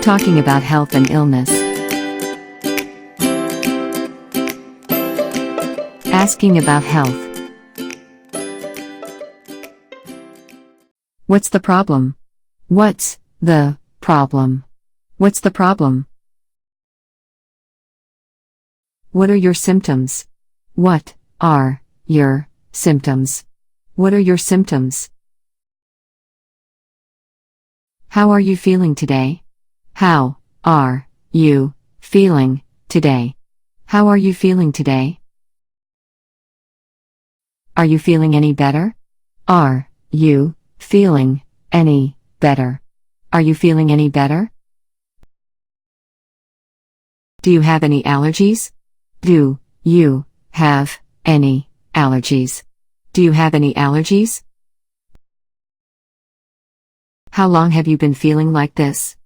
Talking about health and illness. Asking about health. What's the problem? What's the problem? What's the problem? What are your symptoms? What are your symptoms? What are your symptoms? How are you feeling today? How are you feeling today? How are you feeling today? Are you feeling any better? Are you feeling any better? Are you feeling any better? Do you have any allergies? Do you have any allergies? Do you have any allergies? How long have you been feeling like this?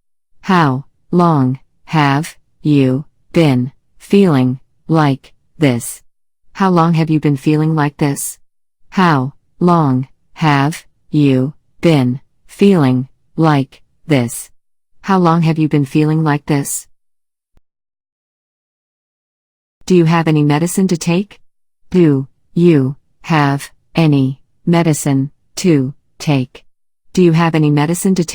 How long have you been feeling like this? How long have you been feeling like this? How long have you been feeling like this? How long have you been feeling like this? Do you have any medicine to take? Do you have any medicine to take? Do you have any medicine to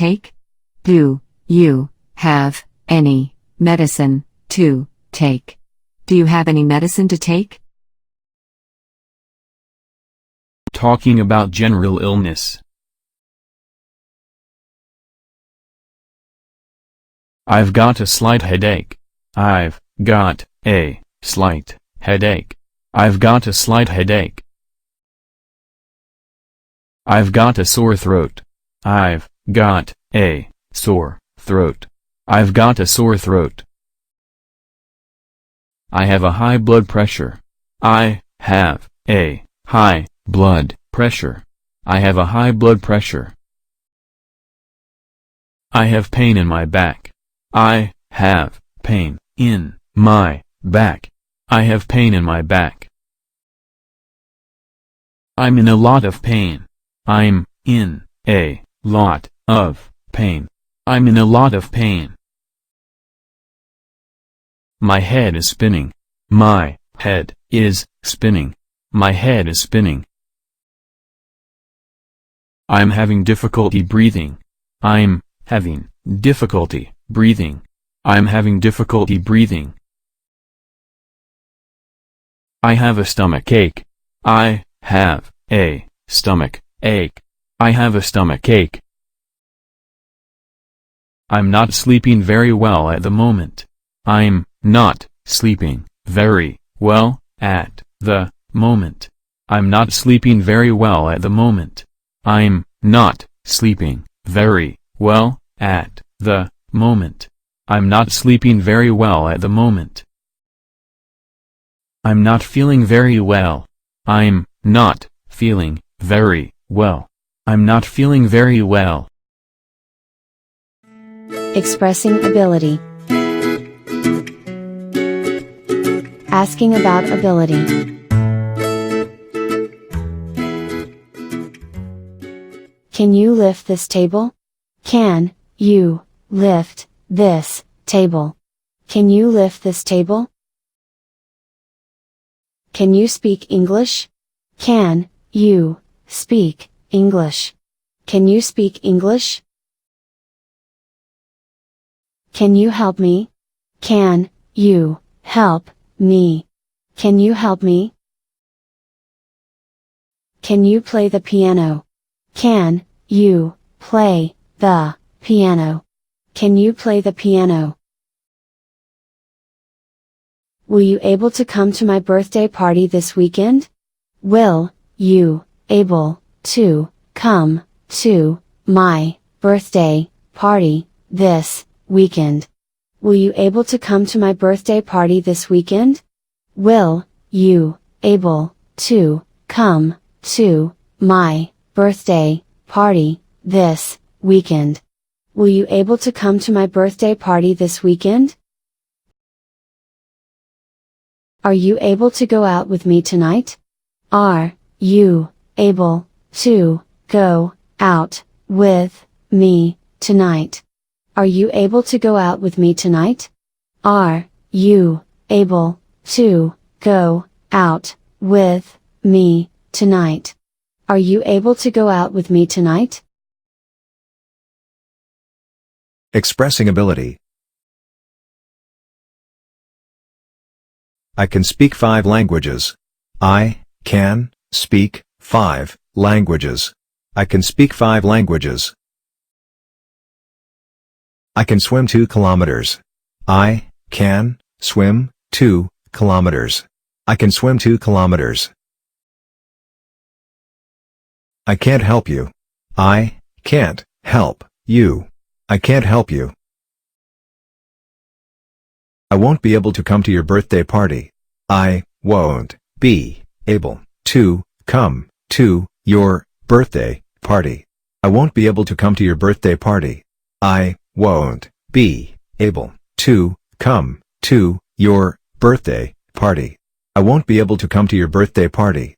take? Do you have any medicine to take? Do you have any medicine to take? Talking about general illness. I've got a slight headache. I've got a slight headache. I've got a slight headache. I've got a sore throat. I've got a sore throat. I've got a sore throat. I have a high blood pressure. I have a high blood pressure. I have a high blood pressure. I have pain in my back. I have pain in my back. I have pain in my back. I'm in a lot of pain. I'm in a lot of pain. I'm in a lot of pain. My head is spinning. My head is spinning. My head is spinning. I'm having difficulty breathing. I'm having difficulty breathing. I'm having difficulty breathing. I have a stomach ache. I have a stomach ache. I have a stomach ache. I'm not sleeping very well at the moment. I'm not sleeping very well at the moment. I'm not sleeping very well at the moment. I'm not sleeping very well at the moment. I'm not sleeping very well at the moment. I'm not feeling very well. I'm not feeling very well. I'm not feeling very well. Expressing ability. Asking about ability. Can you lift this table? Can you lift this table? Can you lift this table? Can you speak English? Can you speak English? Can you speak English? Can you help me? Can you help me? Can you help me? Can you play the piano? Can you play the piano? Can you play the piano? Will you able to come to my birthday party this weekend? Will you able to come to my birthday party this weekend? Will you able to come to my birthday party this weekend? Will you able to come to my birthday party this weekend? Will you able to come to my birthday party this weekend? Are you able to go out with me tonight? Are you able to go out with me tonight? Are you able to go out with me tonight? Are you able to go out with me tonight? Are you able to go out with me tonight? Expressing ability. I can speak 5 languages. I can speak 5 languages. I can speak 5 languages. I can swim 2 kilometers. I can swim 2 kilometers. I can swim 2 kilometers. I can't help you. I can't help you. I can't help you. I won't be able to come to your birthday party. I won't be able to come to your birthday party. I won't be able to come to your birthday party. I won't be able to come to your birthday party. I won't be able to come to your birthday party.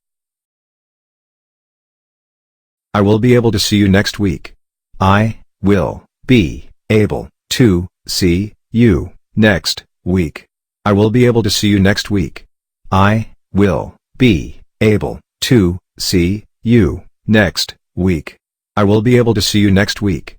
I will be able to see you next week. I will be able to see you next week. I will be able to see you next week. I will be able to see you next week. I will be able to see you next week.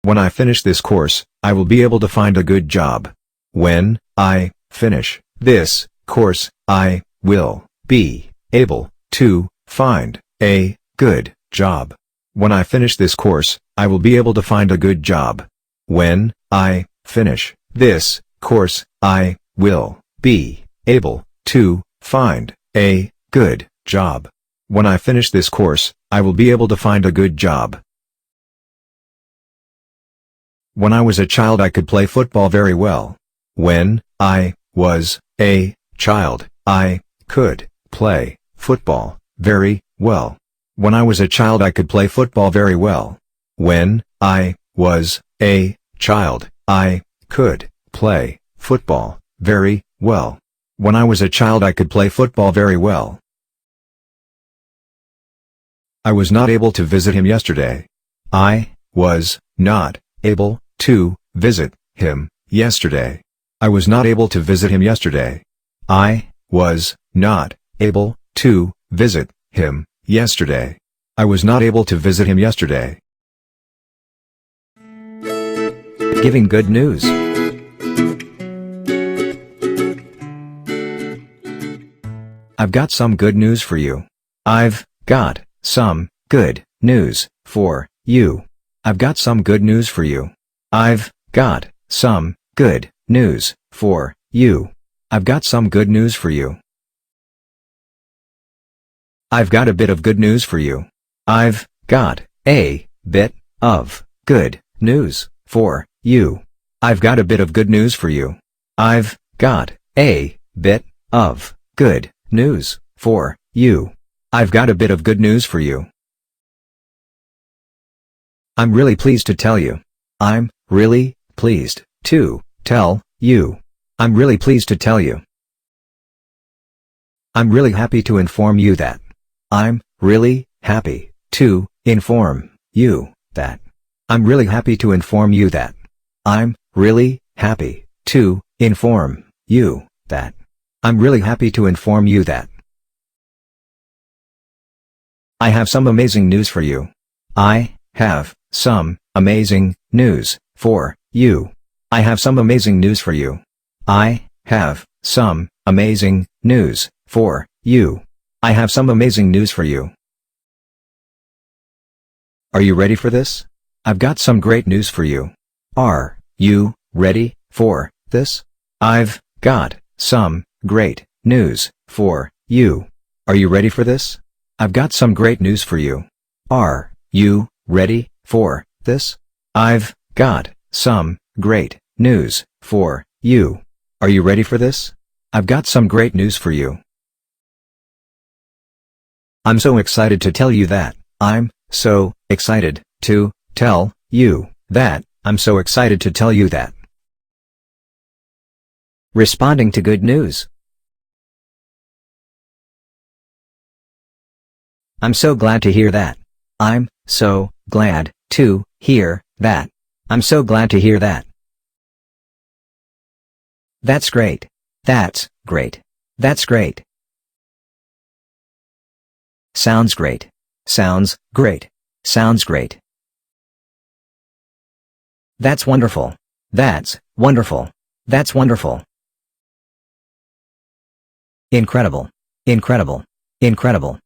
When I finish this course, I will be able to find a good job. When I finish this course, I will be able to find a good job. When I finish this course, I will be able to find a good job. When I finish this course, I will be able to find a good job. When I finish this course, I will be able to find a good job. When I was a child, I could play football very well. When I was a child, I could play football very well. When I was a child, I could play football very well. When I was a child, I could play football very well. When I was a child, I could play football very well. I was not able to visit him yesterday. I was not able to visit him yesterday. I was not able to visit him yesterday. I was not able to visit him yesterday. I was not able to visit him yesterday. Giving good news. I've got some good news for you. I've got some good news for you. I've got some good news for you. I've got some good news for you. I've got some good news for you. I've got a bit of good news for you. I've got a bit of good news for you. I've got a bit of good news for you. I've got a bit of good news for you. I've got a bit of good news for you. I'm really pleased to tell you. I'm really pleased to tell you. I'm really pleased to tell you. I'm really happy to inform you that. I'm really happy to inform you that. I'm really happy to inform you that. I'm really happy to inform you that. I'm really happy to inform you that. I have some amazing news for you. I have some amazing news for you. I have some amazing news for you. I have some amazing news for you. I have some amazing news for you. Are you ready for this? I've got some great news for you. Are you ready for this? I've got some great news for you. Are you ready for this? I've got some great news for you. Are you ready for this? I've got some great news for you. Are you ready for this? I've got some great news for you. I'm so excited to tell you that. I'm so excited to tell you that. I'm so excited to tell you that. Responding to good news. I'm so glad to hear that. I'm so glad to hear that. I'm so glad to hear that. That's great. That's great. That's great. Sounds great. Sounds great. Sounds great. That's wonderful. That's wonderful. That's wonderful. Incredible. Incredible. Incredible.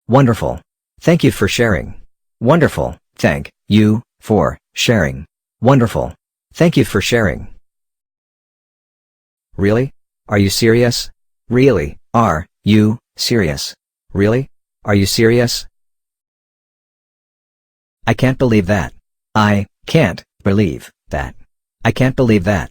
Wonderful. Thank you for sharing. Wonderful. Thank you for sharing. Wonderful. Thank you for sharing. Really? Are you serious? Really? Are you serious? Really? Are you serious? I can't believe that. I can't believe that. I can't believe that.